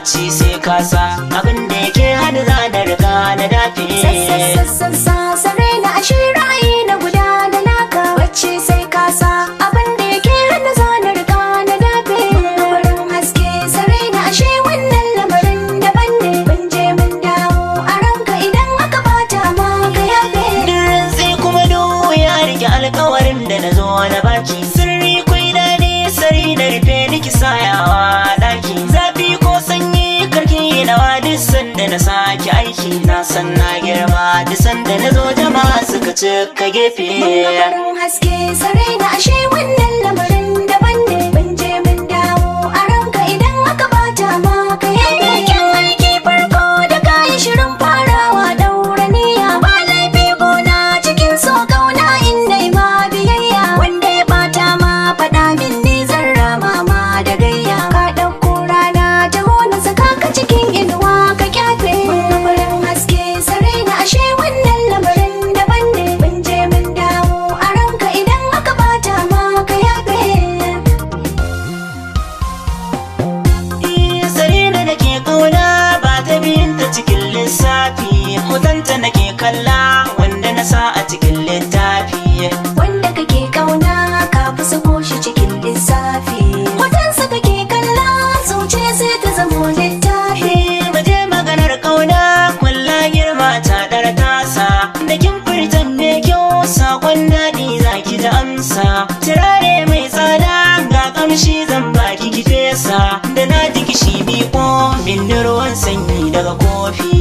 bacci sai kasa abin da yake hada za na riga na dafe. Sare na ashe ra'ayi na guda da naka bacci sai kasa abin da yake hada za na riga na dafe. Lamarin haske sare na ashe wannan lamarin daban ne. Mun je mun dawo a ranka idan aka bata ma ka yafe. Dirin sai kuma duhu ya rike alkawarin da na zo na baki. Sirri kwai daɗi sari na rufe niki sayawa ɗaki. Zafi ko sanyi karki nawa duk sanda na sake aiki. Na san na girma duk sanda na zo jama'a suka cika gefe. Lamarin haske sare na ashe wannan lamarin daban ne. Mun je mun dawo a ranka idan aka bata ma ka yafe. Kyan aiki farko da kayi shirin farawa daura niyya. Ba laifi gona cikin so kauna in nai ma biyayya. Wanda ya bata ma faɗa min ni zan rama ma da gayya. Ka ɗauko rana ta hona saka ka cikin inuwa ka kyafe. Lamarin haske sare na ashe wannan lamarin daban ne. Mun je mun dawo a ranka idan aka bata ma ka yafe. Sarina da ke kauna ba ta biyunta cikin lissafi. Hotonta nake kalla wanda na sa a cikin littafi. Wanda kake kauna ka fi sako shi cikin lissafi. Watansa kake kalla zuciya sai ta zamo littafi. Muje maganar kauna kwalla girma ta ɗara tasa. Da kin furtan mai kyau sakon daɗi zaki da amsa. Turare mai tsada ga kamshi zan baki ki fesa. Da na ji kishi miƙo min ruwan sanyi daga kofi.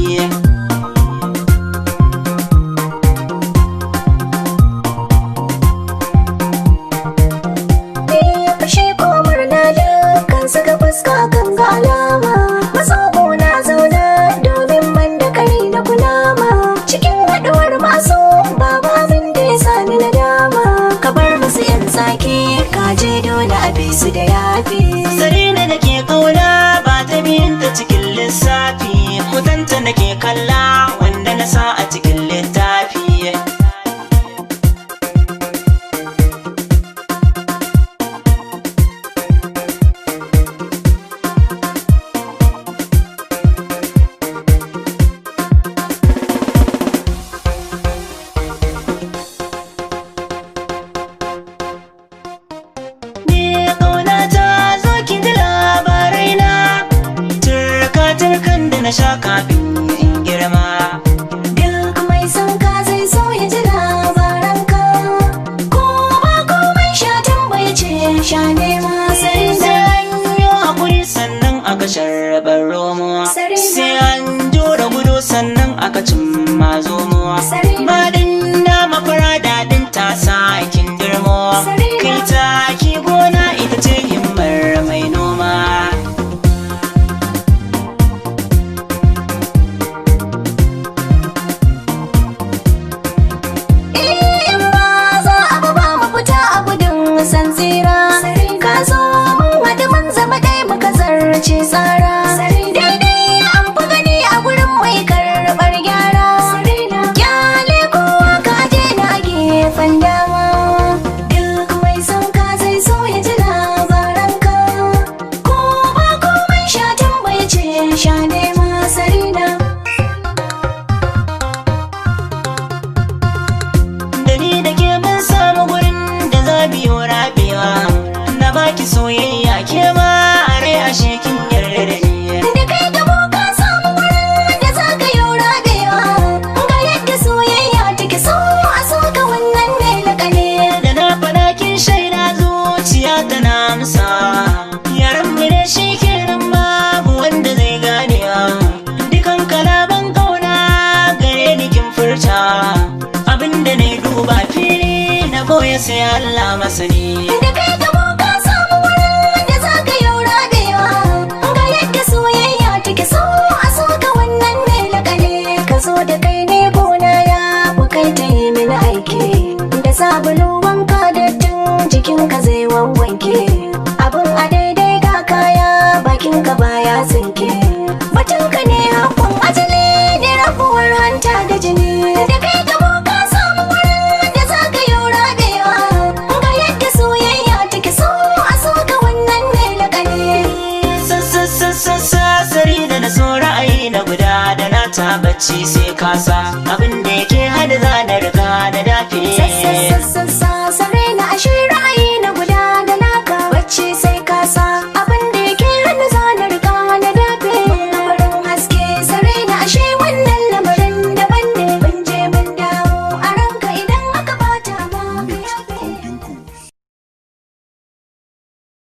Fashe ko murna dukkan saka fuska kan ga alama. Masogo na zauna domin man da kari da kunama. Cikin haɗuwar masu babu abin da ya sami nadama. Ka bar musu yan tsaki ka je dole a bi su da yafi. Sarina da ke kauna ba ta biyunta cikin lissafi. Hotonta nake kalla wanda na sa a cikin littafi. Na sha kafin in girma. Duk mai son ka zai so ya ji labaranka. Ko ba komai sha tambaya ce sha nema sai Sai an yi hakuri sannan aka sharrabar romo. Sai an jura gudu sannan aka cimma zomo. Madin na mafara daɗin tasa kin girmo. Kai taki gona ita ce himmar mai noma. san tsira ka zo mun haɗu mun zama ɗaya muka zarce tsara. Daidai an fi gani a gurin mai karɓar gyara. Kyale kowa ka je na gefen dama. Duk mai son ka zai so ya ji labaranka. Ko ba komai sha tambaya ce sha nema sarina. Da ni da ke mun samu gurin da za biyo rabewa. Na baki soyayya ke ma a rai ashe kin yarda da ni. Da kai gabo ka samu wurin da za ka yi rabewa. Ga yadda soyayya take so a so ka wannan ne lakale. Da na faɗa kin shaida zuciya tana amsa. Yaran mu ne shi kenan babu wanda zai ganewa. Dukan kalaban kauna gare ni kin furta. Abinda na duba fili na boye sai Allah masani. Da kai gabo ka samu wurin da za ka yi rabewa. Ga yadda soyayya take so a so ka wannan ne lakale. Ka zo da kai ne gona ya bukai ta yi mini aiki. Da sabulu wanka da tun jikinka zai wawwanke. Abin a daidai ga kaya bakinka baya tsinke. Batunka ne hakun ajali ne rabuwar hanta da jini. Da kai gabo ka samu wurin da za ka yi rabewa. Ga yadda soyayya take so a so ka wannan ne lakale. Sari bacci sai kasa abin da yake hada zanar ka da